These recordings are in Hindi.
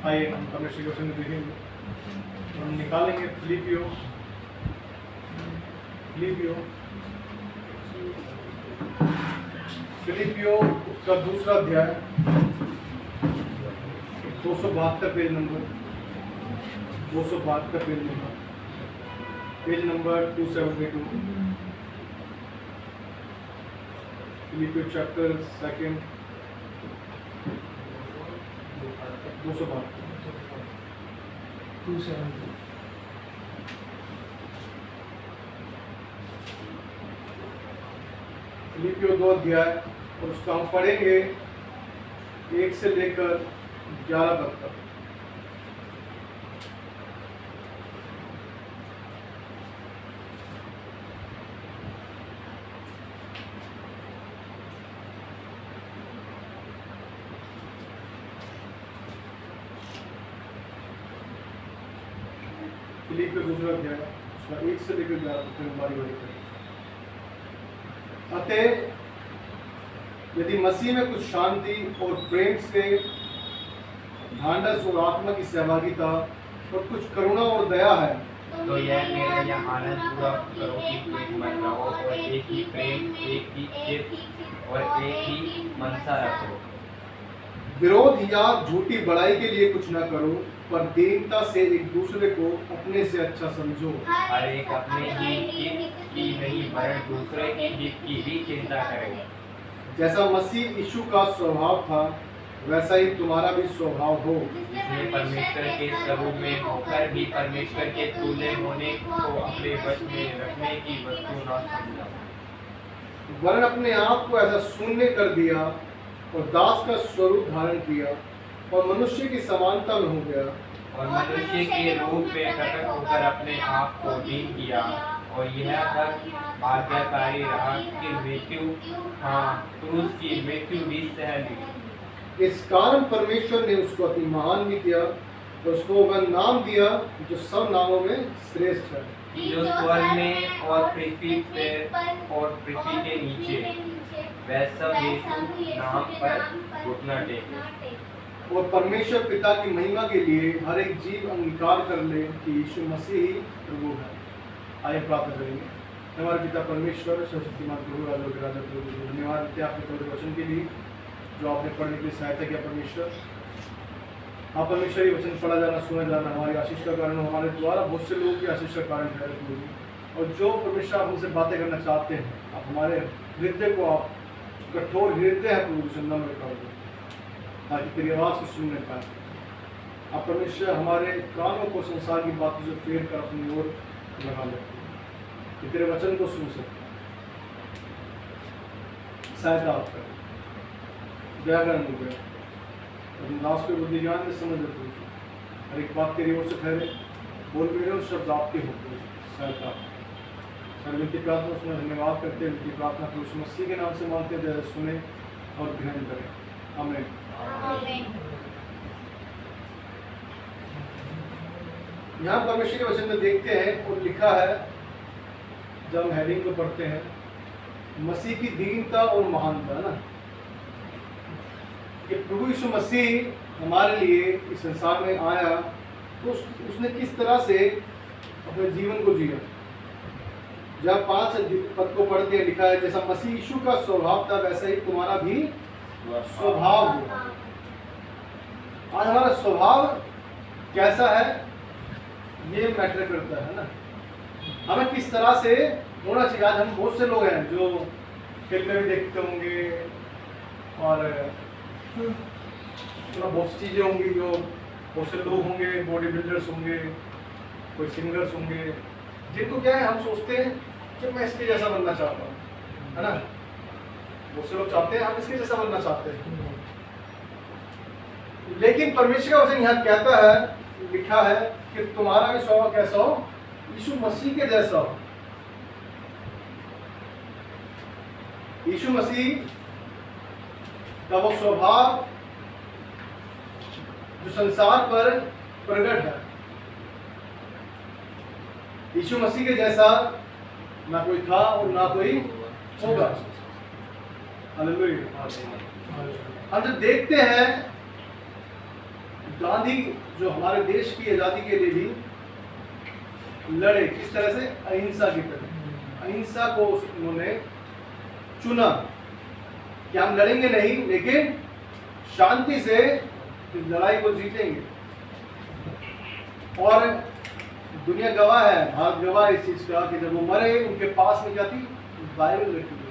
आइए हम परमेश्वर के वचन में देखेंगे, हम निकालेंगे फिलिपियो उसका दूसरा अध्याय 272 पेज नंबर 272 फिलिपियो चैप्टर 2 272 फिलिपियो 2 अध्याय और उसका हम पढ़ेंगे 1 से लेकर 11 तक। फिलिपियो दूसरा अध्याय उसका 1 से लेकर 11 तक हमारी बारी करें। अतः यदि मसीह में कुछ शांति और प्रेम से ढांढस और आत्मा की सहभागिता और कुछ करुणा और दया है, तो यह मेरा यह आनंद पूरा करो कि एक मन रहो और एक ही प्रेम, एक ही चित्त और एक ही मनसा रखो। विरोध या झूठी बड़ाई के लिए कुछ न करो, पर दीनता से एक दूसरे को अपने से अच्छा समझो। हर एक अपने ही हित की नहीं वरन दूसरे के हित की भी चिंता करे। जैसा मसीह यीशु का स्वभाव था वैसा ही तुम्हारा भी स्वभाव हो, जिसने परमेश्वर के स्वरूप में होकर भी परमेश्वर के तुल्य होने को अपने वश में रखने की वस्तु न समझा, वरन अपने आप को ऐसा शून्य कर दिया और दास का स्वरूप धारण किया और मनुष्य की समानता में हो गया और मनुष्य के रूप में प्रकट होकर अपने आप को दीन किया और यह तक आज्ञाकारी रहा कि मृत्यु, क्रूस की मृत्यु भी सह ली। इस कारण परमेश्वर ने उसको अति महान भी किया और उसको वह नाम दिया जो सब नामों में श्रेष्ठ है, जो स्वर्ग में और पृथ्वी पे और पृथ्वी के नीचे वह सब यीशु नाम पर घुटना टेके। और परमेश्वर पिता की महिमा के लिए हर एक जीव अंगीकार कर ले कि यीशु मसीह ही प्रभु है। आइए प्रार्थना करेंगे। हमारे पिता परमेश्वर, सर्वशक्तिमान प्रभु, राजा के राजा प्रभु, धन्यवाद देते हैं आपके पवित्र वचन के लिए जो आपने पढ़ने के लिए सहायता किया। परमेश्वर आप परमेश्वर ये वचन पढ़ा जाना, सुना जाना हमारी आशीष का कारण हो, हमारे द्वारा बहुत से लोगों की आशीष का कारण ठहरे प्रभु। और जो परमेश्वर आप हमसे बातें करना चाहते हैं, आप हमारे हृदय को, आप कठोर हृदय है प्रभु, सुनना में कर दो ताकि तेरी आवाज़ को सुनने पाए। आप परमेश्वर हमारे कानों को संसार की बातों से फेर कर अपनी ओर लगा लेते कि तेरे वचन को सुन सके। सहायता आप करें, दया कर अनुग्रह, अपनी दास को बुद्धि ज्ञान में समझ रखो, हर एक बात तेरी ओर से ठहरे, बोल मेरे और शब्द आपके होते। सहायता सर विनती प्रार्थना सुने, धन्यवाद करते हैं। विनती प्रार्थना को यीशु मसीह के नाम से मांगते हैं, जय सुने और ग्रहण करें। आमीन। यहाँ परमेश्वर के वचन में देखते हैं और लिखा है, जब हम हेडिंग को पढ़ते हैं, मसीह की दीनता और महानता, ना कि प्रभु यीशु मसीह हमारे लिए इस संसार में आया तो उसने किस तरह से अपने जीवन को जिया। जब 5 पद को पढ़ते हैं लिखा है, जैसा मसीह यीशु का स्वभाव था वैसा ही तुम्हारा भी स्वभाव हो। आज हमारा स्वभाव कैसा है ये मैटर करता है ना, हमें किस तरह से होना चाहिए। आज हम बहुत से लोग हैं जो फिल्में भी देखते होंगे और बहुत सी चीज़ें होंगी, जो बहुत से लोग होंगे, बॉडी बिल्डर्स होंगे, कोई सिंगर्स होंगे, जिनको क्या है हम सोचते हैं कि मैं इसके जैसा बनना चाहता हूँ, है ना। बहुत से लोग चाहते हैं हम इसके जैसा बनना चाहते हैं, लेकिन परमेश्वर का वचन यहाँ कहता है, लिखा है कि तुम्हारा भी स्वभाव कैसा हो, यीशु मसीह के जैसा हो। यीशु मसीह का वो स्वभाव जो संसार पर प्रकट है, यीशु मसीह के जैसा ना कोई था और ना कोई होगा। हालेलुया। हम जब देखते हैं गांधी जो हमारे देश की आज़ादी के लिए भी लड़े, किस तरह से? अहिंसा की तरह। अहिंसा को उन्होंने चुना कि हम लड़ेंगे नहीं, लेकिन शांति से इस लड़ाई को जीतेंगे। और दुनिया गवाह है, भारत गवाह है इस चीज का कि जब वो मरे उनके पास में क्या थी? बाइबल रखी थी।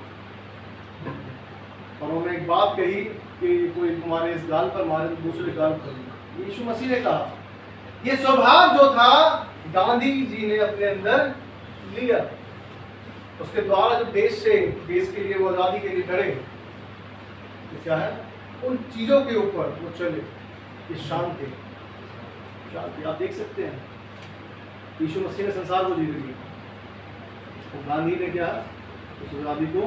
और उन्होंने एक बात कही कि कोई तुम्हारे इस गाल पर मारे तो दूसरे गाल पर। यीशु मसीह ने कहा, ये स्वभाव जो था गांधी जी ने अपने अंदर लिया। उसके द्वारा जो देश के लिए वो आज़ादी के लिए लड़े, तो क्या है? उन चीजों के ऊपर वो चले, ये शांति। आप देख सकते हैं यीशु मसीह ने संसार को जीत लिया, तो गांधी ने क्या? उस आज़ादी को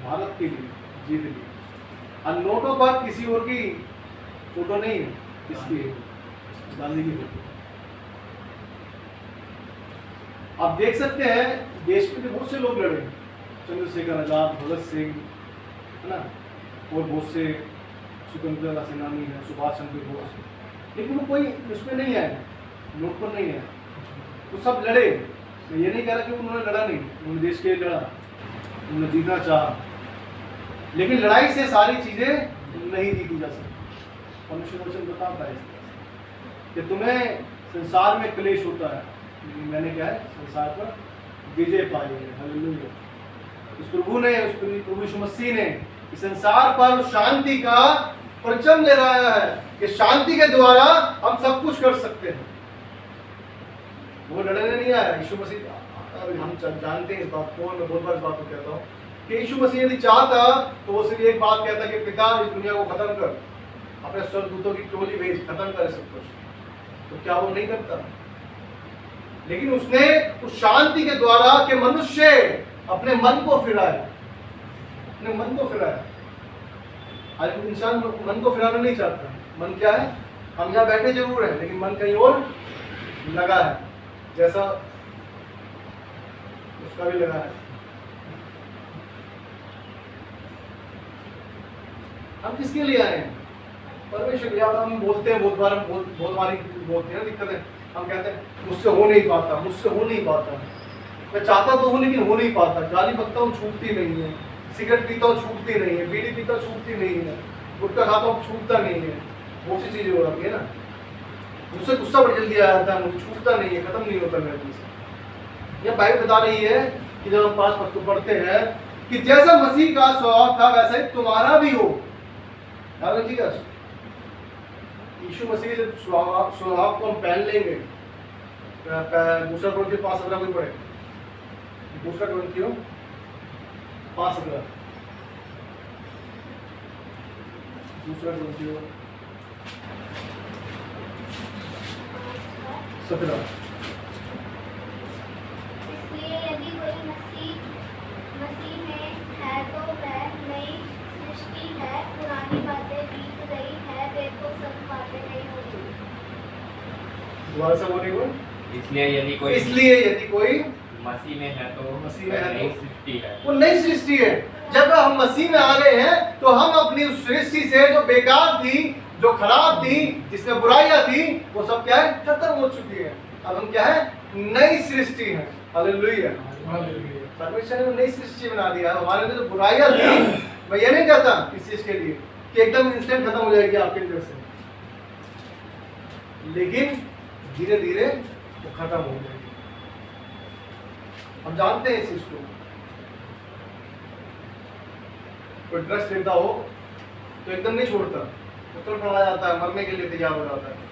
भारत के लिए जीत लिया। और नोटों पर किसी और की फोटो नहीं है, इसकी गांधी की फोटो। आप देख सकते हैं देश के लिए बहुत से लोग लड़े, चंद्रशेखर आजाद, भगत सिंह, है ना, और बहुत से स्वतंत्रता सेनानी है, सुभाष चंद्र बोस, लेकिन वो कोई उसमें नहीं है, नोट पर नहीं है। वो सब लड़े। मैं ये नहीं कह रहा कि उन्होंने लड़ा नहीं, उन्होंने देश के लिए लड़ा, उन्होंने जीतना चाहा, लेकिन लड़ाई से सारी चीजें नहीं जीती जा सकती। परमेश्वर वचन बताता है कि तुम्हें संसार में क्लेश होता है, मैंने क्या है? संसार पर विजय पाई है। हालेलुया। उस प्रभु यीशु मसीह ने इस संसार पर शांति का परचम ले रहा है कि शांति के द्वारा हम सब कुछ कर सकते हैं। वो लड़ने नहीं आया यीशु मसीह। हम जानते हैं इस बात को, मैं बहुत बार इस बात को कहता हूँ कि यीशु मसीह यदि चाहता तो वो सिर्फ एक बात कहता कि पिता इस दुनिया को खत्म कर, अपने स्वर्गदूतों की टोली भेज, खत्म करे सब कुछ, तो क्या वो नहीं करता? लेकिन उसने उस शांति के द्वारा कि मनुष्य अपने मन को फिराए, अपने मन को फिराए। आज इंसान मन को फिराना नहीं चाहता। मन क्या है? हम यहाँ बैठे जरूर हैं, लेकिन मन कहीं और लगा है, जैसा उसका भी लगा है। हम किसके लिए आए हैं? परमेश्वर के लिए। हम बोलते हैं बहुत बार, बहुत बारी बोलते हैं, दिक्कत है। हम कहते हैं मुझसे हो नहीं पाता, मुझसे हो नहीं पाता, मैं चाहता तो हूँ लेकिन हो नहीं पाता। गाली बकता हूँ, छूटती नहीं है, सिगरेट पीता हूँ, छूटती नहीं है, बीड़ी पीता हूँ, छूटती नहीं है, गुटखा खाता हूँ, छूटता नहीं है। बहुत सी चीजें हो रही है ना, मुझसे गुस्सा बड़ी जल्दी आ जाता है, मुझे छूटता नहीं है, खत्म नहीं होता मेरे दिल से। यह बाइबल बता रही है कि जब हम 5 पद को पढ़ते हैं कि जैसा मसीह का स्वभाव था वैसा ही तुम्हारा भी हो। यीशु मसीह के स्वभाव को हम पहन लेंगे। दूसरा कोरिन्थियों 5:17 कोई पढ़े? दूसरा कोरिन्थियों 5:17, दूसरा कोरिन्थियों 17। इसलिए यदि कोई मसीह में है तो वह नई सृष्टि है, पुरानी बातें बीत गई है, देखो सब बातें नई हो गई। दोबारा से बोलिए कोई। इसलिए यदि कोई मसीह में है तो मसीह में है नई तो सृष्टि है। वो नई सृष्टि है। जब हम मसीह में आ गए हैं तो हम अपनी उस सृष्टि से जो बेकार थी, जो खराब थी, जिसमें बुराइयां थी, वो सब क्या है? खत्म हो चुकी है। अब हम क्या है? नई सृष्टि है। हालेलुया। परमेश्वर ने नई सृष्टि बना दिया। हमारे अंदर जो बुराइयां थी, मैं ये नहीं कहता इस चीज के लिए कि एकदम इंस्टेंट खत्म हो जाएगी आपके अंदर से, लेकिन धीरे धीरे वो खत्म हो जाएगी। हम जानते हैं इस चीज को। कोई ड्रग्स लेता हो तो एकदम नहीं छोड़ता, उतर पड़ा जाता है, मरने के लिए तैयार हो जाता है।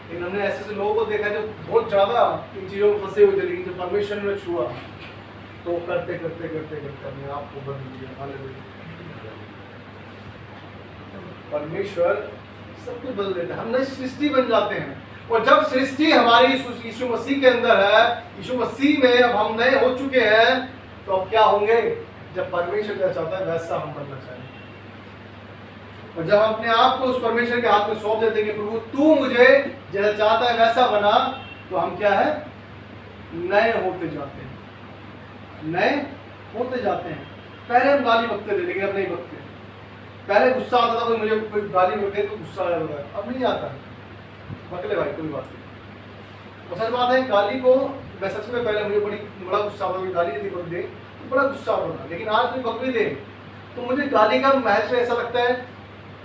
लेकिन हमने ऐसे लोगों को देखा जो बहुत ज्यादा इन चीजों में फंसे हुए थे, लेकिन जब परमेश्वर ने छुआ तो करते करते करते करते अपने आप को बदल दिया। हालेलुया। परमेश्वर सब कुछ बदल देता है, हम नई सृष्टि बन जाते हैं। और जब सृष्टि हमारी यीशु मसीह के अंदर है, यीशु मसीह में अब हम नए हो चुके हैं, तो अब क्या होंगे? जब परमेश्वर क्या चाहता है वैसा हम बनना चाहिए। और जब हम अपने आप को उस परमेश्वर के हाथ में सौंप देते हैं कि प्रभु तू मुझे जैसा चाहता है वैसा बना, तो हम क्या है? नए होते जाते हैं, नए होते जाते हैं। पहले हम गाली बकते थे, लेकिन अब नहीं बकते। पहले गुस्सा आता था, मुझे कोई गाली बोलते तो गुस्सा आ जाता है, अब नहीं आता। बकले भाई कोई बात नहीं। और सच बात है, गाली को मैं सच में पहले मुझे बड़ा गुस्सा आता था, गाली यदि कोई दे तो बड़ा गुस्सा आता था, लेकिन आज कोई बकरी दे तो मुझे गाली का महत्व ऐसा लगता है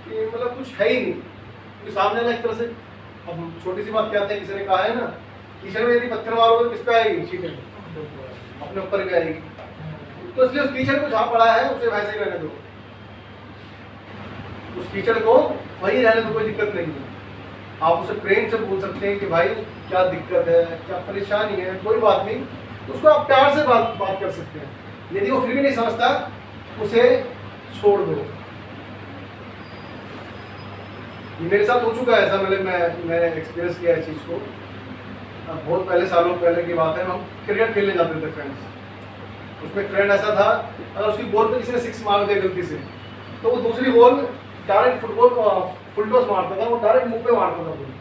कि मतलब कुछ है ही नहीं, क्योंकि सामने ना एक तरह से, अब छोटी सी बात कहते हैं, किसी ने कहा है ना, कीचड़ में यदि पत्थर मारोगे तो किस पे आएगी, छींटे अपने ऊपर भी आएगी। तो इसलिए उस कीचड़ को जहाँ पड़ा है उसे वैसे ही रहने दो, उस कीचड़ को वही रहने दो, कोई दिक्कत नहीं है। आप उसे प्रेम से बोल सकते हैं कि भाई क्या दिक्कत है, क्या परेशानी है, कोई बात नहीं, उसको आप प्यार से बात कर सकते हैं। यदि वो फिर भी नहीं समझता, उसे छोड़ दो। ये मेरे साथ हो चुका है ऐसा, मैंने एक्सपीरियंस किया है इस चीज़ को। बहुत पहले, सालों पहले की बात है, हम क्रिकेट खेलने जाते थे फ्रेंड्स। उसमें एक फ्रेंड ऐसा था, अगर उसकी बॉल पे किसी ने 6 मार दिया गलती से, तो वो दूसरी बॉल डायरेक्ट फुल टॉस मारता था, वो डायरेक्ट मुंह पे मारता था बॉल।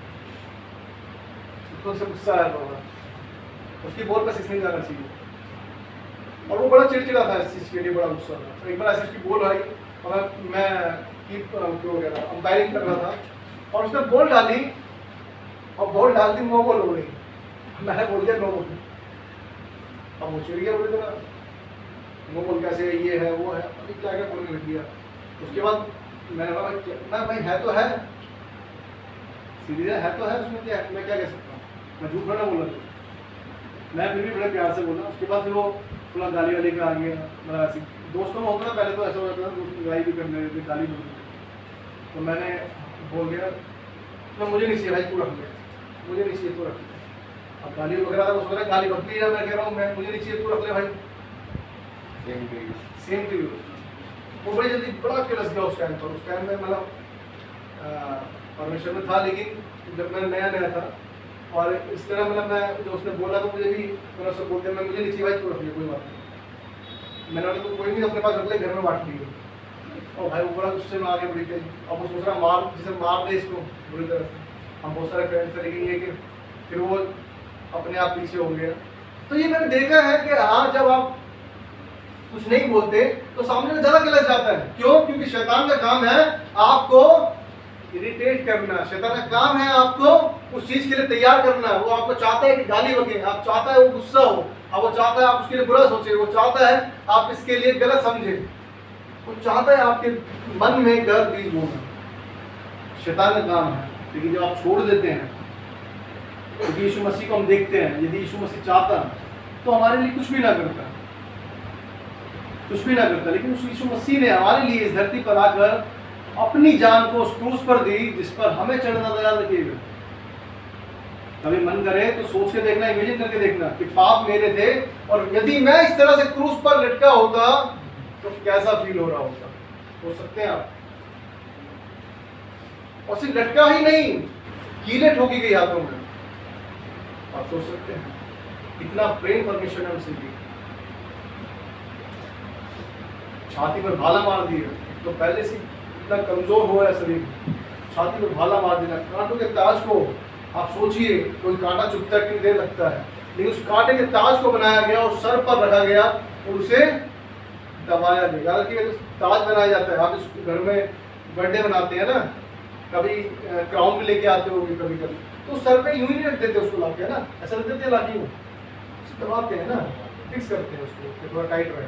तो उसे गुस्सा आया था, उसकी बॉल पे 6 नहीं जाना चाहिए, और वो बड़ा चिड़चिड़ा था इस चीज़ के लिए, बड़ा गुस्सा था। तो एक बार ऐसे उसकी बॉल आई और मैं अंपायरिंग कर रहा था, और उसने बॉल डाली, और बॉल डालती 9 बॉल हो गई। मैंने बोल दिया 9 बॉल। अब वो चिड़ गया बोले तरह, 9 बॉल कैसे, ये है वो है, अभी क्या क्या बोलने लग गया। उसके बाद मैंने कहा भाई है तो है, सीधे है तो है, उसमें क्या, मैं क्या कह सकता हूँ, मैं झूठ थोड़ा बोला। मैं फिर भी बड़े प्यार से बोला। उसके बाद फिर वो थोड़ा गाली वाली का आ गया, मतलब ऐसे दोस्तों में होता था, पहले तो ऐसा होता था, दोस्त लड़ाई भी करने थे, गाली बोलते थे। तो मैंने बोल दिया तो मुझे नहीं चाहिए भाई, तू रख ले, मुझे नहीं चाहिए, तू रख ले। अब गाली वगैरह था, उसको गाली बदली है, मैं कह रहा हूँ मैं, मुझे नहीं चाहिए, तू रख ले भाई। Same to you. वो बड़ी जल्दी बड़ा केयरलेस गया उस टाइम पर। उस टाइम में मतलब परमेश्वर में था, लेकिन जब मैं नया नया था, और इस तरह मतलब मैं जो उसने बोला तो मुझे भी थोड़ा सा बोलते, मैं मुझे नहीं चाहिए भाई, तू रख ले, कोई बात नहीं। मैंने बोला तो कोई नहीं, अपने पास रख ले, घर में बांट ली। और भाई वो बड़ा गुस्से में आ गया बड़ी तेज। अब वो सोच रहा मार, जिसे मार दे इसको बुरी तरह से। हम बहुत सारे फ्रेंड्स थे, लेकिन ये कि फिर वो अपने आप पीछे हो गया। तो ये मैंने देखा है कि हाँ, जब आप कुछ नहीं बोलते तो सामने में ज्यादा गलत जाता है। क्यों? क्योंकि शैतान का काम है आपको इरिटेट करना, शैतान का काम है आपको उस चीज के लिए तैयार करना। वो आपको चाहता है कि गाली बके, आप चाहता है वो गुस्सा हो, अब वो चाहता है आप उसके लिए बुरा सोचे, वो चाहता है आप इसके लिए गलत समझे, वो चाहता है आपके मन में गलत बीज बोना। शैतान का काम है। लेकिन जब आप छोड़ देते हैं, क्योंकि यीशु मसीह को हम देखते हैं, यदि यीशु मसीह चाहता तो हमारे लिए कुछ भी ना करता, कुछ भी ना करता। लेकिन उस यीशु मसीह ने हमारे लिए इस धरती पर आकर अपनी जान को उस क्रूस पर दी, जिस पर हमें चढ़ना दया रखिएगा। कभी मन करे तो सोच के देखना, इमेजिन करके देखना कि पाप मेरे थे, और यदि मैं इस तरह से क्रूस पर लटका होता तो कैसा फील हो रहा होता। सोच सकते हैं आप। और सिर्फ लटका ही नहीं, कीलें ठोकी गई हाथों में। आप सोच सकते हैं कितना प्रेम परमेश्वर ने हमसे किया। छाती पर भाला मार दिया, तो पहले से इतना कमजोर हो है शरीर, छाती पर भाला मार देना। कांटों के ताज को आप सोचिए, कोई कांटा चुभता है कितनी देर लगता है, लेकिन उस कांटे के ताज को बनाया गया और सर पर रखा गया और उसे दबाया गया। याद रखिए, ताज बनाया जाता है, आप इस घर में बर्थडे बनाते हैं ना, कभी क्राउन भी लेके आते होंगे कभी कभी, तो सर पे यूं ही नहीं रख देते उसको लाके, है ना, ऐसा रख देते हैं लाठी में, दबाते हैं ना, फिक्स करते हैं उसको कि थोड़ा टाइट रहे।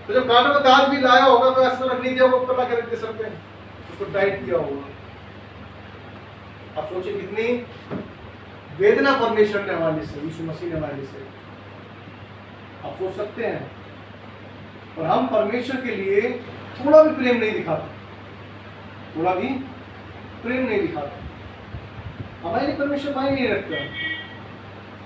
तो जब कांटों का ताज भी लाया होगा तो ऐसा रख नहीं दिया, वो ऊपर ला के रख दे सर पे, उसको टाइट किया होगा। आप सोचिए कितनी वेदना परमेश्वर ने हमारे से, यीशु मसीह ने हमारे से, आप सोच सकते हैं। और हम परमेश्वर के लिए थोड़ा भी प्रेम नहीं दिखाते, थोड़ा भी प्रेम नहीं दिखाते, हमारे लिए परमेश्वर मायने नहीं रखता।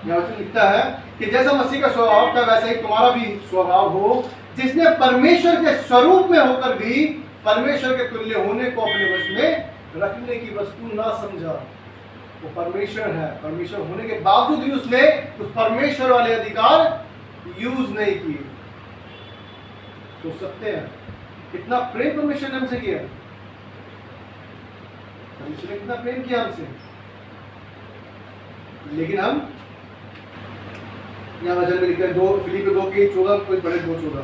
यहाँ वचन लिखता है कि जैसा मसीह का स्वभाव था वैसा ही तुम्हारा भी स्वभाव हो, जिसने परमेश्वर के स्वरूप में होकर भी परमेश्वर के तुल्य होने को अपने वश में रखने की वस्तु ना समझा। वो परमेश्वर है, परमेश्वर होने के बावजूद भी उसने उस परमेश्वर वाले अधिकार यूज नहीं किए। सोच सकते हैं कितना प्रेम परमेश्वर ने हमसे किया, परमेश्वर ने कितना प्रेम किया हमसे। लेकिन हम यहाँ वचन में लिखा है 2 फिलिप्पी 2:14, कोई पढ़े 2:14।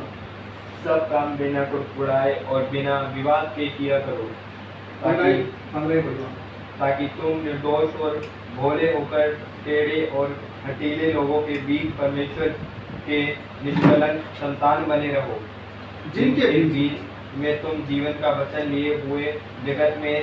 सब काम बिना कुड़कुड़ाए और बिना विवाद के किया करो, ताकि 15 बोलो। ताकि तुम निर्दोष और भोले होकर टेढ़े और हठीले लोगों के बीच परमेश्वर के निष्कलंक संतान बने रहो, जिनके बीच में तुम जीवन का वचन लिए हुए जगत में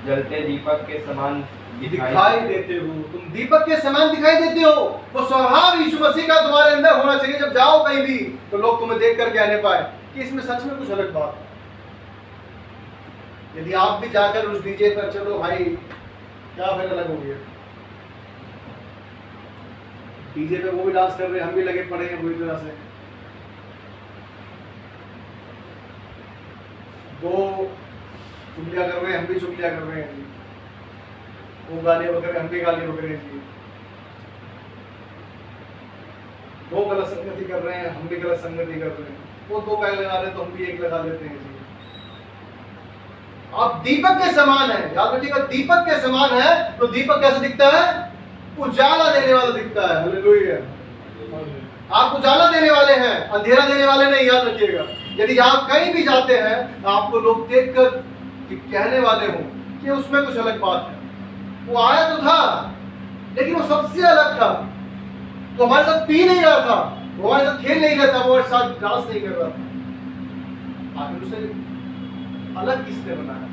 जलते दीपक के समान दिखाई देते हो। तुम दीपक के समान दिखाई देते हो। वो स्वभाव यीशु मसीह का तुम्हारे अंदर होना चाहिए। जब जाओ कहीं भी तो लोग तुम्हें देख कर कहने पाए कि इसमें सच में कुछ अलग बात है। यदि आप भी जाकर उस डीजे पर चलो भाई, क्या फिर अलग हो गया। डीजे पे वो भी डांस कर रहे हैं, हम भी लगे पड़े हैं बुरी तरह से। वो चुगलियां कर रहे हैं, हम भी चुगलियां कर रहे हैं जी। वो गाली वगैरह, हम भी गाली वगैरह जी। वो गलत संगति कर रहे हैं, हम भी गलत संगति कर रहे हैं। वो दो पैर लगा रहे हैं तो हम भी एक लगा लेते हैं जी। आप दीपक के समान है, याद रखिएगा, दीपक के समान है। तो दीपक कैसे दिखता है? उजाला देने वाला दिखता है। हालेलुया। आप उजाला देने वाले हैं, अंधेरा देने वाले नहीं, याद रखिएगा। यदि आप कहीं भी जाते हैं आपको लोग देखकर कहने वाले हो कि उसमें कुछ अलग बात है। वो आया तो था लेकिन वो सबसे अलग था। वो हमारे साथ पी नहीं रहा था, वो हमारे साथ खेल नहीं रहा था, वो हमारे साथ डांस नहीं कर रहा था। आखिर उसे अलग किसने बनाया?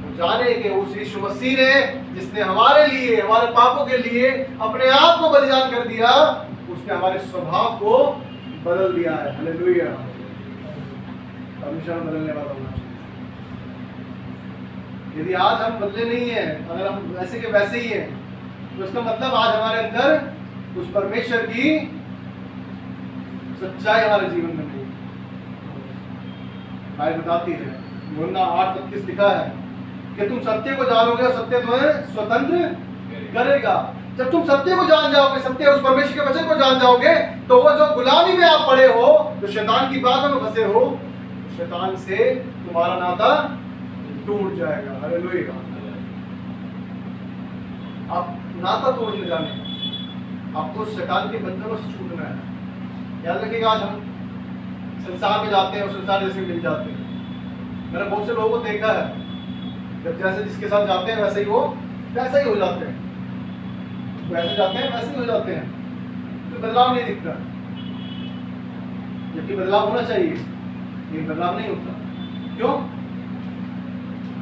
वो जाने के उस यीशु मसीह ने, जिसने हमारे लिए, हमारे पापों के लिए अपने आप को बलिदान कर दिया, उसने हमारे स्वभाव को बदल दिया है। हालेलुया। परमेश्वर बदलने वाला होना चाहिए। यदि आज हम बदले नहीं हैं, अगर हम वैसे के वैसे ही हैं, तो इसका मतलब आज हमारे अंदर उस परमेश्वर की सच्चाई हमारे जीवन में नहीं। बाइबल बताती है, यूहन्ना 8:32 लिखा है कि तुम सत्य को जानोगे और सत्य तुम्हें स्वतंत्र करेगा। जब तुम सत्य को जान जाओगे, सत्य उस परमेश्वर के वचन को जान जाओगे, तो वो जो गुलामी में आप पड़े हो, जो शैतान की बातों में फंसे हो, शैतान से तुम्हारा नाता टूट जाएगा। हालेलुया। आप नाता तोड़ने जाने, आपको शैतान के बंधनों से छूटना है। याद रखिएगा, आज हम संसार में जाते हैं और संसार जैसे मिल जाते हैं। मैंने बहुत से लोगों को देखा है, जब जैसे जिसके साथ जाते हैं वैसे ही वो वैसा ही हो जाते हैं, वैसे जाते हैं वैसे ही हो जाते हैं, तो बदलाव नहीं दिखता। जबकि बदलाव होना चाहिए, लेकिन बदलाव नहीं होता। क्यों?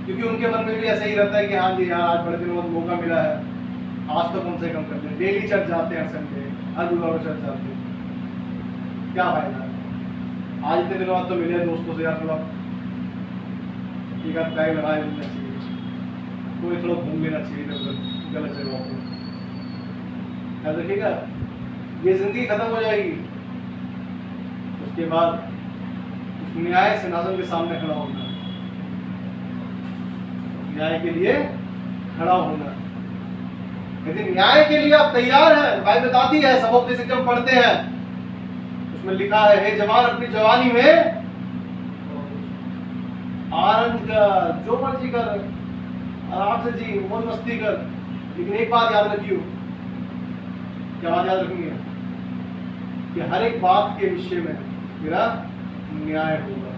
क्योंकि उनके मन में भी ऐसा ही रहता है कि हाँ जी यार, आज बड़े दिनों बाद मौका मिला है, आज तो कम से कम करते हैं। डेली चर्च जाते हैं, संडे हर बुधवार को चर्च जाते हैं, क्या फायदा? आज इतने दिनों बाद तो मिले दोस्तों से, यार थोड़ा एक आध बैग लगा लेना चाहिए, कोई थोड़ा घूम लेना चाहिए गलत जगहों पर। याद रखिएगा, ये जिंदगी खत्म हो जाएगी, उसके बाद उस न्याय सिंहासन के सामने खड़ा होना, न्याय के लिए खड़ा होना। यदि न्याय के लिए आप तैयार हैं, बाइबल बताती है, सबोपदेश जब पढ़ते हैं उसमें लिखा है, हे जवान अपनी जवानी में आनंद कर, जो मर्जी कर, आराम से जी, मौज मस्ती कर, लेकिन एक बात याद रखियो। क्या बात याद रखेंगे? कि हर एक बात के विषय में मेरा न्याय होगा।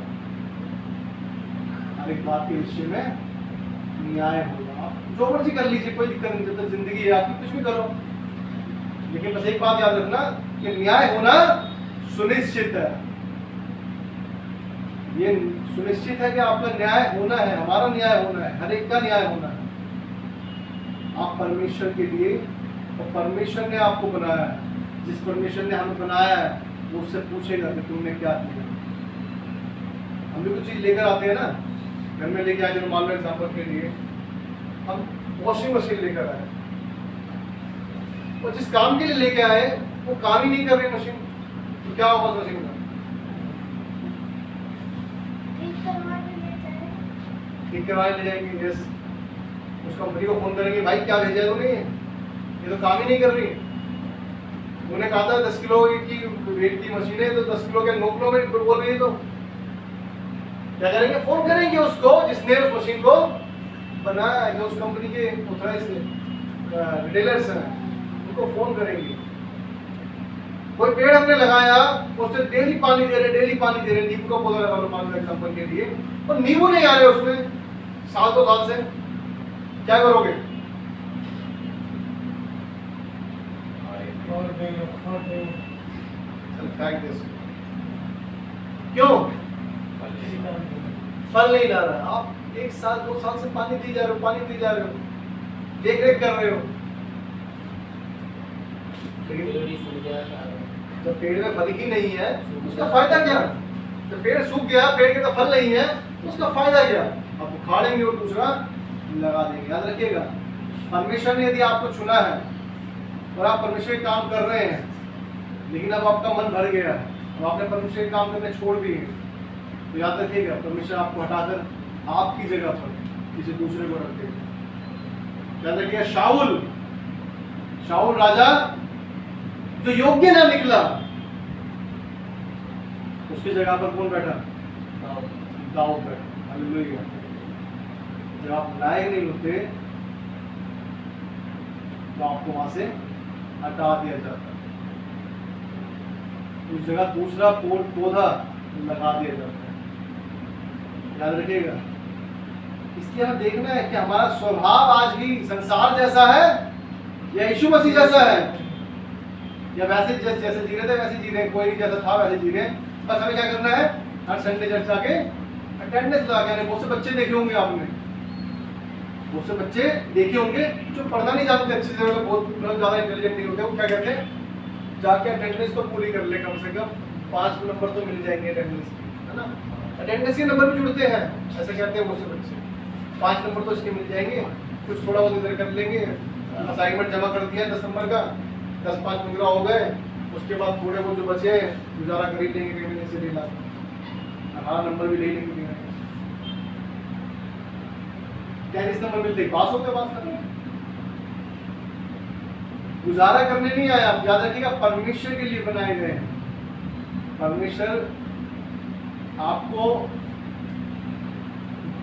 हर एक बात के विषय में न्याय होगा। आप जो मर्जी कर लीजिए, कोई दिक्कत नहीं, जब तक जिंदगी है आपकी कुछ भी करो, लेकिन बस एक बात याद रखना कि न्याय होना सुनिश्चित है। ये सुनिश्चित है कि आपका न्याय होना है, हमारा न्याय होना है, हर एक का न्याय होना है। आप परमेश्वर के लिए, और परमेश्वर ने आपको बनाया है, जिस परमेश्वर ने हमें बनाया है वो उससे पूछेगा कि तुमने क्या किया। हम भी कुछ चीज लेकर आते हैं ना, घर में लेके आए, मान लो एग्जाम्पल के लिए हम वॉशिंग मशीन लेकर आए, और जिस काम के लिए लेके आए वो काम ही नहीं कर रही मशीन, तो क्या होगा उस मशीन का? ठीक करवाने ले जाएंगे, यस, उस कंपनी को फोन करेंगे, भाई क्या भेजा है तूने, ये तो काम ही नहीं कर रही। उन्होंने कहा था 10 किलो की वेट की मशीन है, तो 10 किलो के 9 किलो में बोल रही है, तो क्या करेंगे? फोन करेंगे उसको जिसने उस मशीन को बनाया है, जो उस कंपनी के ऑथराइज्ड रिटेलर्स हैं, उनको फोन करेंगे। कोई पेड़ हमने लगाया, उससे डेली पानी दे रहे, नींबू का पौधा लगा लो मान लो एग्जाम्पल के लिए, और नींबू नहीं आ रहे उसमें साल 2 साल से, क्या करोगे? फेंक दे उसको। क्यों? फल नहीं ला रहा। आप 1 साल 2 साल से पानी दी जा रहे हो, देख रेख कर रहे हो, जब पेड़ में फल ही नहीं है उसका फायदा क्या? जब पेड़ सूख गया, पेड़ के तो फल नहीं है, उसका फायदा क्या? आप उखाड़ेंगे और दूसरा लगा देंगे। याद रखिएगा, परमेश्वर ने यदि आपको चुना है और आप परमेश्वर के काम कर रहे हैं, लेकिन अब आपका मन भर गया, अब आपने परमेश्वर के काम करने छोड़ दिए, तो याद रखिएगा परमेश्वर आपको हटाकर आपकी जगह पर किसी दूसरे को रख देगा। याद रखिएगा, शाऊल राजा जो योग्य ना निकला, उसकी जगह पर कौन बैठा? दाऊद बैठा। हालेलुया। जब आप लायक नहीं होते तो आपको वहां से हटा दिया जाता, उस जगह दूसरा पौधा लगा दिया जाता है। याद रखिएगा, इसलिए हमें देखना है कि हमारा स्वभाव आज भी संसार जैसा है या यीशु मसीह जैसा है, या वैसे जैसे जी रहे थे वैसे जी रहे, कोई नहीं जैसा था वैसे जी रहे। बस हमें क्या करना है? हर संडे चर्च आके अटेंडेंस लगा के। बहुत से बच्चे देखे होंगे आपने, बहुत से बच्चे देखे होंगे जो पढ़ना नहीं जानते अच्छे से, बहुत ज़्यादा इंटेलिजेंट नहीं होते, वो क्या कहते हैं, जाके अटेंडेंस तो पूरी कर ले, कम से कम 5 नंबर तो मिल जाएंगे अटेंडेंस के, है ना? अटेंडेंस के नंबर भी जुड़ते हैं, ऐसे कहते हैं बहुत से बच्चे, 5 नंबर तो इसके मिल जाएंगे, कुछ थोड़ा बहुत इधर कर लेंगे, असाइनमेंट जमा कर दिया 10 नंबर का, 10-5 पंद्रह हो गए, उसके बाद थोड़े बहुत जो बचे गुजारा कर ही लेंगे, कहीं नहीं से ले ला, हमारा नंबर भी ले लेंगे, 40 नंबर मिलते पास होते, बात करने गुजारा करने नहीं आया। आप याद रखिएगा, परमेश्वर के लिए बनाए गए हैं। परमेश्वर आपको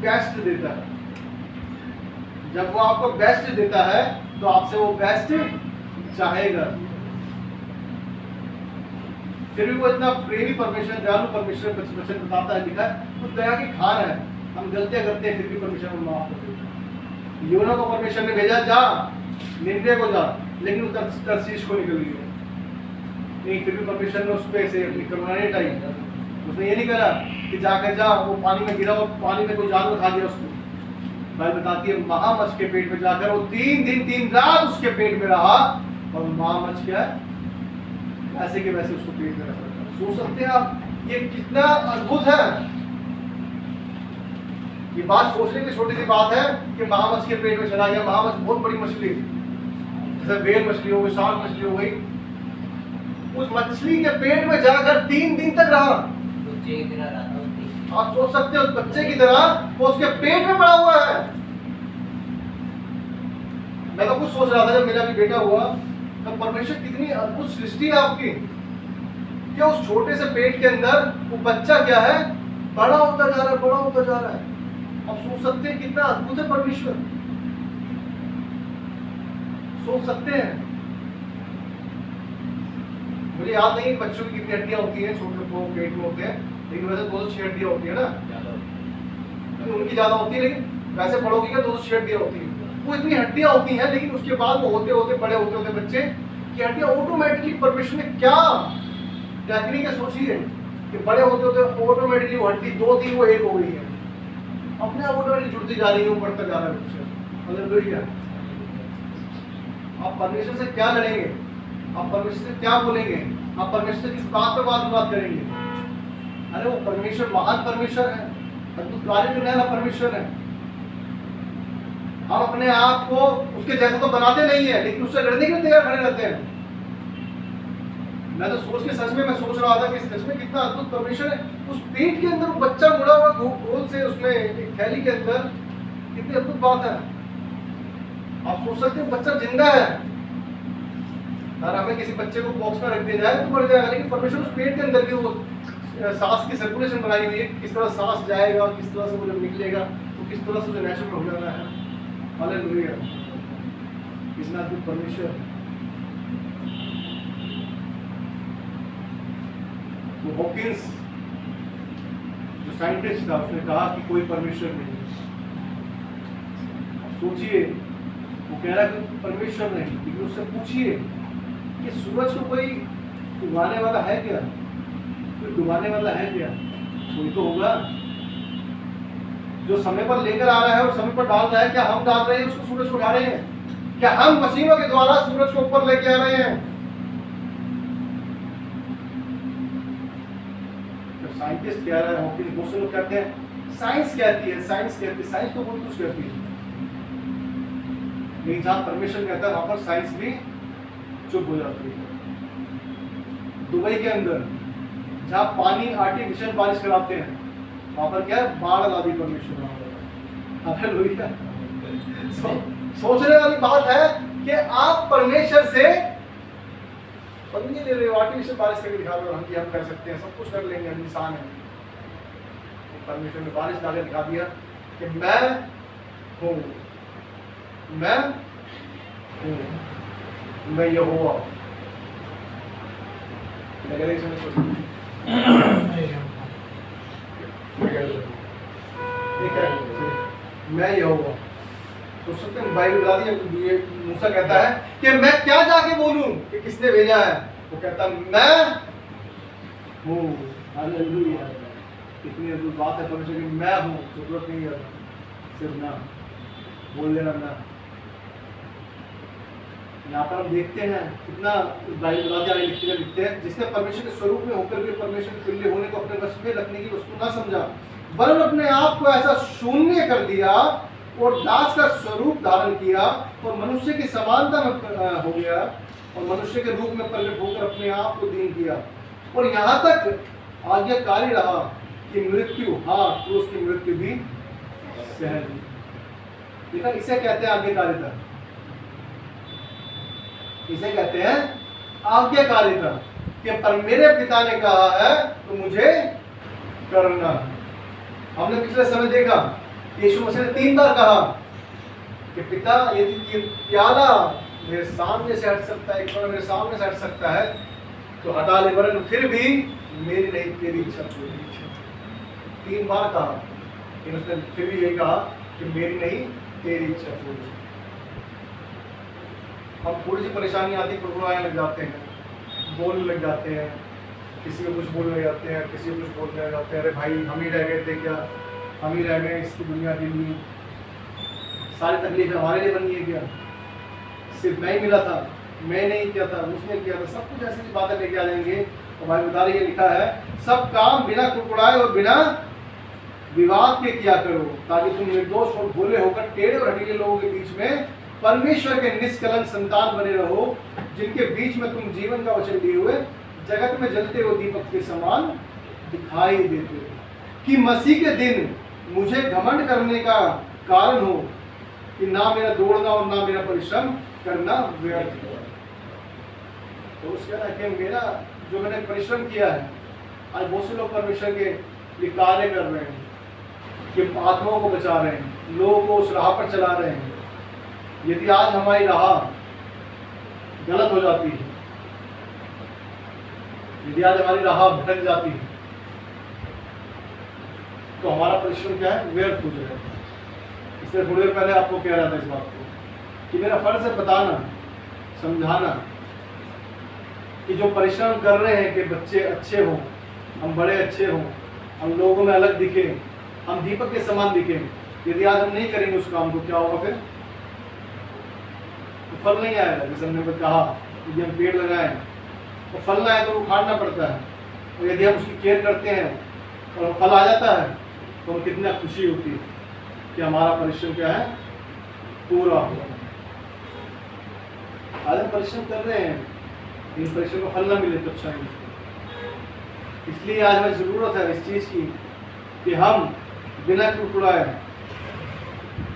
बेस्ट देता है, जब वो आपको बेस्ट देता है तो आपसे वो बेस्ट चाहेगा। फिर भी वो इतना प्रेमी परमेश्वर, दयालु परमेश्वर, वचन बताता है, लिखा है वो दया की खान है। हम गलतियां करते हैं फिर भी परमेश्वर हमें माफ कर देता है। योना को परमेश्वर ने भेजा, जा निन्याह को जा, लेकिन वो तरसीश को निकल गया नहीं, फिर भी परमेश्वर ने उस पर ऐसे अपनी करुणा नहीं हटाई। उसने ये नहीं करा कि जाकर जा, वो पानी में गिरा और पानी में कोई जानवर खा गया उसको। बाइबल बताती है महामछ के पेट में जाकर वो 3 दिन 3 रात उसके पेट में रहा, और महामछ क्या है, ऐसे के वैसे उसको पेट में रखा। सोच सकते हैं आप ये कितना अद्भुत है। ये बात सोचने की छोटी सी बात है कि महामछ के पेट में चला गया। महामछ बहुत बड़ी मछली, जैसे वेल मछली हो गई, शार्क मछली हो गई, उस मछली के पेट में जाकर 3 दिन तक रहा। आप सोच सकते हो बच्चे की तरह वो उसके पेट में पड़ा हुआ है। मैं तो कुछ सोच रहा था जब मेरा भी बेटा हुआ, तब परमेश्वर कितनी अद्भुत सृष्टि है आपकी, कि उस छोटे से पेट के अंदर वो बच्चा क्या है, बड़ा होता जा रहा है, बड़ा होता जा रहा है। आप सोच सकते हैं कितना अद्भुत है परमेश्वर, सोच सकते हैं। मुझे याद नहीं बच्चों की कितनी हड्डियां होती हैं, छोटे पेट में होते हैं, लेकिन वैसे 206 हड्डियां होती है ना, उनकी ज्यादा होती है, लेकिन वैसे बड़ों की 206 हड्डियां होती है। वो इतनी हड्डियां होती हैं, लेकिन उसके बाद वो होते होते बड़े होते होते बच्चे की हड्डियां ऑटोमेटिकली, परमेश्वर ने क्या टेक्निक है सोचिए, कि बड़े होते होते ऑटोमेटिकली वो हड्डी 2-3 वो 1 हो गई है, अपने आप ऑटोमेटिकली जुड़ती जा रही है, वो बढ़ता जा रहा है बच्चा। हालेलुया। आप परमेश्वर से क्या लड़ेंगे, आप परमेश्वर से क्या बोलेंगे, आप परमेश्वर से किस बात पर बात करेंगे? अरे वो परमेश्वर महान परमेश्वर है, अद्भुत कार्य करने वाला परमेश्वर है। हम अपने आप को उसके जैसा तो बनाते नहीं है, लेकिन उससे लड़ने के लिए तैयार खड़े रहते हैं। मैं तो सोच के सच में मैं सोच रहा था कि सच में कितना अद्भुत परमेश्वर है। उस पेट के अंदर वो बच्चा मुड़ा हुआ गोल से, उसमें एक थैली के अंदर, कितनी अद्भुत बात है। आप सोच सकते हो बच्चा जिंदा है, और हमें किसी बच्चे को बॉक्स में रख दिया जाए तो मर जाएगा, लेकिन परमेश्वर उस पेट के अंदर भी वो सांस की सर्कुलेशन बनाई हुई है, किस तरह सांस जाएगा, किस तरह से वो जब निकलेगा तो किस तरह से जो नेचुरल हो जाना है। हालेलुया। कितना अद्भुत परमेश्वर। तो हॉकिंस जो साइंटिस्ट था उसने कहा कि कोई परमेश्वर नहीं। सोचिए, वो कह रहा है कि परमेश्वर नहीं, लेकिन उससे पूछिए कि सूरज को कोई उगाने वाला है क्या, कोई डुबाने वाला है क्या? कोई तो होगा जो समय पर लेकर आ रहा है और समय पर डाल रहा है। क्या हम डाल रहे हैं उसको, सूरज को उठा रहे हैं? क्या हम मशीनों के द्वारा सूरज को ऊपर लेके आ रहे हैं? तो साइंटिस्ट कह रहा है, हॉकिंस, बहुत से लोग कहते हैं साइंस कहती है, साइंस कहती है, साइंस तो बहुत कुछ कहती है, लेकिन जहां परमेश्वर कहता है वहां पर साइंस भी चुप हो जाती है। दुबई के अंदर जहां पानी आर्टिफिशियल बारिश कराते हैं, वहां पर क्या है, बाढ़ ला दी परमेश्वर। हालेलुया। सोचने वाली बात है कि आप परमेश्वर से बंद नहीं ले रहे हो, आर्टिफिशियल बारिश करके दिखा दो, हम कर सकते हैं, सब कुछ कर लेंगे, हम इंसान है। तो परमेश्वर ने बारिश लाकर दिखा दिया कि मैं हूँ, मैं हूँ, मैं यहोवा। मैं यहोवा। तो सकते हैं बाइबल बता दी, मूसा कहता है कि मैं क्या जाके बोलूं कि किसने भेजा है? वो कहता मैं हूँ। हालेलुया। कितनी अद्भुत बात है परमेश्वर की, मैं हूँ, जरूरत नहीं है सिर्फ ना बोल देना ना। यहाँ पर हम देखते हैं कितना बाइबल लिखते हैं, जिसने परमेश्वर के स्वरूप में होकर भी परमेश्वर के तुल्य होने को अपने वश में रखने की वस्तु ना समझा, वरन अपने आप को ऐसा शून्य कर दिया और दास का स्वरूप धारण किया और मनुष्य की समानता में हो गया और मनुष्य के रूप में प्रकट होकर अपने आप को दीन किया और यहाँ तक आज्ञाकारी रहा कि मृत्यु, हाँ, क्रूस की मृत्यु भी सह ली। देखा, इसे कहते हैं आज्ञाकारिता, इसे कहते हैं आज्ञाकारिता कि पर मेरे पिता ने कहा है तो मुझे करना। हमने पिछले समय देखा यीशु मसीह ने 3 बार कहा कि पिता यदि ये प्याला मेरे सामने से हट सकता है, एक बार मेरे सामने से हट सकता है तो हटा ले, वरन फिर भी मेरी नहीं तेरी इच्छा पूरी। 3 बार कहा, लेकिन उसने फिर भी यही कहा कि मेरी नहीं तेरी इच्छा पूरी। हम थोड़ी सी परेशानी आती, कुड़कुड़ाने लग जाते हैं, बोलने लग जाते हैं, किसी को कुछ बोलने लग जाते हैं, किसी को कुछ बोलने लग जाते हैं, अरे भाई हम ही रह गए थे क्या, हम ही रह गए इसकी दुनिया के लिए, सारी तकलीफ हमारे लिए बनी है क्या, सिर्फ मैं ही मिला था, मैं नहीं किया था, उसने किया था, सब कुछ ऐसी बातें लेके आ जाएंगे। तो भाई बता रही है, लिखा है सब काम बिना कुड़कुड़ाए और बिना विवाद के किया करो, ताकि तुम निर्दोष और भोले होकर टेढ़े और हठीले लोगों के बीच में परमेश्वर के निष्कलंक संतान बने रहो, जिनके बीच में तुम जीवन का वचन लिए हुए जगत में जलते हुए दीपक के समान दिखाई देते हो, कि मसीह के दिन मुझे घमंड करने का कारण हो कि ना मेरा दौड़ना और ना मेरा परिश्रम करना व्यर्थ हो। तो उसके कहना कि मेरा जो मैंने परिश्रम किया है, आज बहुत से लोग परमेश्वर के लिए कार्य कर रहे हैं कि आत्माओं को बचा रहे हैं, लोगों को उस राह पर चला रहे हैं। यदि आज हमारी राह गलत हो जाती है, यदि आज हमारी राह भटक जाती है, तो हमारा परिश्रम क्या है, व्यर्थ हो जाएगा। इसलिए थोड़ी देर पहले आपको कह रहा था इस बात को कि मेरा फर्ज है बताना, समझाना कि जो परिश्रम कर रहे हैं कि बच्चे अच्छे हों, हम बड़े अच्छे हों, हम लोगों में अलग दिखे, हम दीपक के समान दिखे, यदि आज हम नहीं करेंगे उस काम को, क्या होगा फिर? तो फल नहीं आएगा। जैसे हमने कहा, यदि हम पेड़ लगाएं तो फल ना आए तो उखाड़ना पड़ता है, और यदि हम उसकी केयर करते हैं और फल आ जाता है तो हमें कितना खुशी होती है कि हमारा परिश्रम क्या है, पूरा हुआ। आज हम परिश्रम कर रहे हैं, इस परिश्रम को फल ना मिले तो अच्छा नहीं। इसलिए आज हमें ज़रूरत है इस चीज़ की कि हम बिना कुड़कुड़ाए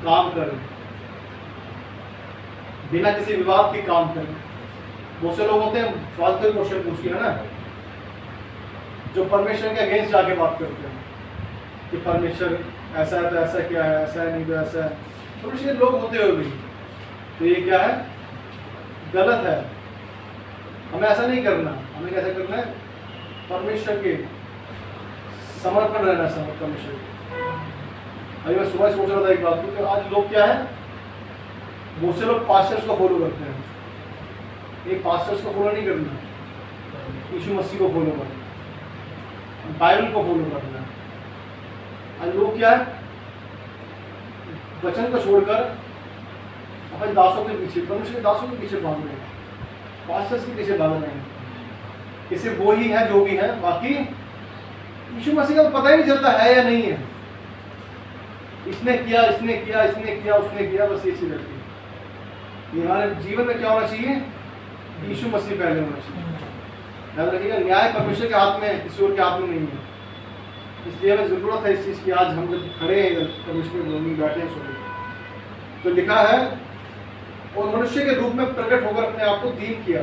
काम करें, बिना किसी विवाद के काम करें। बहुत से लोग होते हैं फालतू क्वेश्चन पूछते हैं ना, जो परमेश्वर के अगेंस्ट जाके बात करते हैं कि परमेश्वर ऐसा है तो ऐसा क्या है, ऐसा है नहीं तो ऐसा है। थोड़े से लोग होते हुए भी तो ये क्या है, गलत है। हमें ऐसा नहीं करना। हमें कैसा करना है, परमेश्वर के समर्पण रहना, परमेश्वर के। अभी मैं सुबह सोच रहा था एक बात को कि आज लोग क्या है, बहुत से लोग पास्टर्स को फॉलो करते हैं। ये पास्टर्स को फॉलो नहीं करना, यीशु मसीह को फॉलो करना, बाइबल को फॉलो करना। आज लोग क्या है, वचन को छोड़कर अपने दासों के पीछे, परमेश्वर के दासों के पीछे भाग रहे हैं, पास्टर्स के पीछे भाग रहे हैं। इसे वो ही है जो भी है, बाकी यीशु मसीह का पता ही नहीं चलता है या नहीं है। इसने किया, इसने किया, इसने किया, उसने किया, बस ये चीज रहती है। ये हमारे जीवन में क्या होना चाहिए, यीशु मसीह पहले होना चाहिए। याद रखिएगा, न्याय परमेश्वर के हाथ में है, किसी और के हाथ में नहीं है। इसलिए हमें जरूरत है इस चीज़ की। आज हम जब खड़े हैं इधर परमेश्वर में बैठे हैं सुने, तो लिखा है और मनुष्य के रूप में प्रकट होकर अपने आप को दीन किया,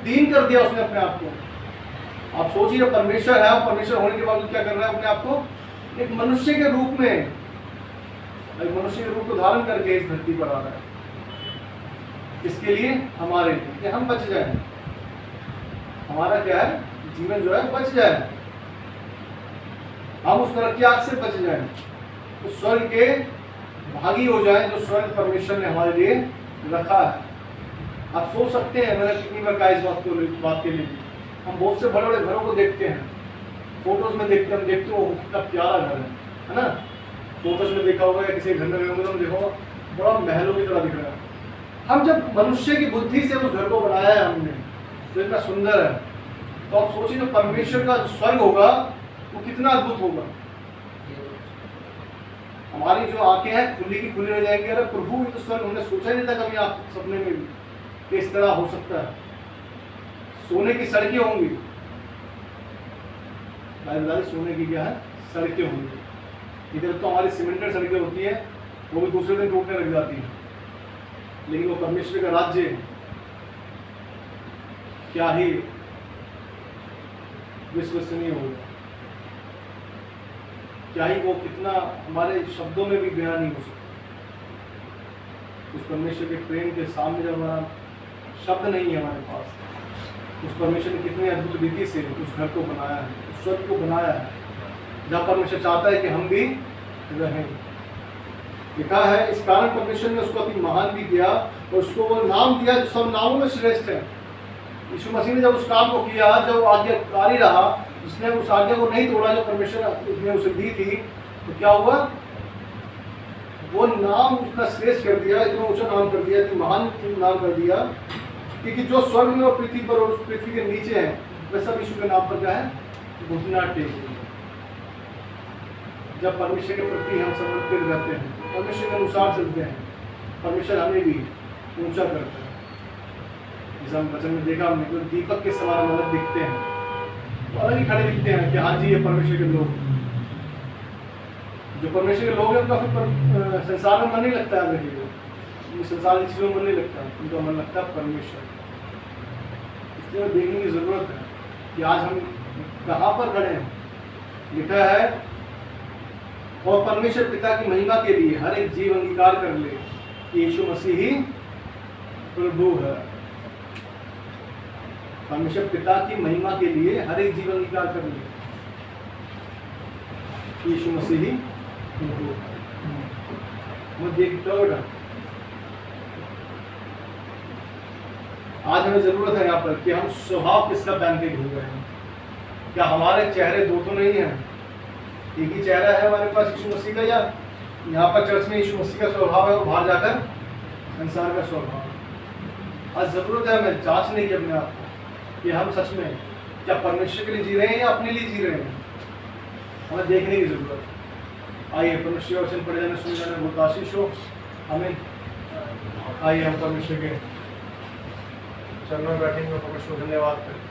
दीन कर दिया उसने अपने आप को। आप सोचिए, परमेश्वर है और परमेश्वर होने के बाद क्या कर रहा है, अपने आप को एक मनुष्य के रूप में, एक मनुष्य के रूप को धारण करके इस धरती पर आ रहा है। इसके लिए हमारे लिए कि हम बच जाए, हमारा क्या है, जीवन जो है बच जाए, हम उस नरक की आग से बच जाए, उस स्वर्ग के भागी हो जाए जो स्वर्ग परमेश्वर ने हमारे लिए रखा है। आप सोच सकते हैं, मैंने कितनी बार कहा इस बात के लिए, हम बहुत से बड़े बड़े घरों को देखते हैं, फोटोज में देखते हैं, हम देखते हो कितना प्यारा घर है ना। फोटोज में देखा होगा या किसी घर में गए होंगे तो देखो बड़ा महलों की तरह दिख रहा है। हम जब मनुष्य की बुद्धि से उस घर को बनाया है हमने, तो इतना सुंदर है, तो आप सोचिए जो परमेश्वर का स्वर्ग होगा वो कितना अद्भुत होगा। हमारी जो आंखें हैं खुली की खुली रह जाएंगी, अरे प्रभु ये तो स्वर्ग हमने सोचा ही नहीं था कभी आप सपने में भी कि इस तरह हो सकता है। सोने की सड़कें होंगी, सोने की क्या है, सड़कें होंगी। इधर तो हमारी सीमेंटेड सड़कें होती है, वो भी दूसरे दिन टूटने लग जाती है, लेकिन वो परमेश्वर का राज्य क्या ही विश्वसनीय होगा, क्या ही वो कितना हमारे शब्दों में भी बयान नहीं हो सकता। उस परमेश्वर के प्रेम के सामने जब हमारा शब्द नहीं है हमारे पास, उस परमेश्वर ने कितनी अद्भुत रीति से उस घर को बनाया है, उस स्वर्ग को बनाया है, जहाँ परमेश्वर चाहता है कि हम भी रहें। लिखा है इस कारण परमेश्वर ने उसको अति महान भी किया और उसको वो नाम दिया जो सब नामों में श्रेष्ठ है। यीशु मसीह ने जब उस काम को किया, जब आज्ञाकारी रहा, जिसने उस आज्ञा को नहीं तोड़ा जो परमेश्वर उसने उसे दी थी, तो क्या हुआ, वो नाम उसका श्रेष्ठ कर दिया, इतना ऊंचा नाम कर दिया, इतना महान नाम कर दिया, क्योंकि जो स्वर्ग में और पृथ्वी पर और उस पृथ्वी के नीचे है वे सब यीशु के नाम पर क्या है, घुटना टेक। जब परमेश्वर के प्रति हम समर्पित रहते हैं, परमेश्वर के अनुसार चलते हैं, परमेश्वर हमें भी ऊंचा करता है। जैसे हम वचन में देखा हमने, तो दीपक के समान अलग दिखते हैं, तो अलग ही खड़े दिखते हैं कि हाँ जी ये परमेश्वर के लोग, जो परमेश्वर के लोग हैं उनका फिर संसार में मन नहीं लगता है, देखिए संसार की चीज़ों में मन नहीं लगता, उनका मन लगता है परमेश्वर। इसलिए देखने की जरूरत है कि आज हम कहाँ पर खड़े हैं। लिखा है और परमेश्वर पिता की महिमा के लिए हर एक जीव अंगीकार कर ले कि यीशु मसीह ही प्रभु है। परमेश्वर पिता की महिमा के लिए हर एक जीव अंगीकार कर ले कि यीशु मसीह ही प्रभु है। आज हमें जरूरत है यहाँ पर कि हम स्वभाव किसका पहन के घूम रहे हैं। क्या हमारे चेहरे दो तो नहीं है, एक ही चेहरा है हमारे पास यीशु मसीह का, या यहाँ पर चर्च में यीशु मसीह का स्वभाव है और बाहर जाकर संसार का स्वभाव। आज जरूरत है हमें जांचने की अपने आप को कि हम सच में क्या परमेश्वर के लिए जी रहे हैं या अपने लिए जी रहे हैं। हमें देखने की जरूरत है। आइए परमेश्वर वचन पढ़े जाने सुन जाने बहुत आशीष हो हमें। आइए हम परमेश्वर के चरणों में बैठेंगे, परमेश्वर धन्यवाद करें।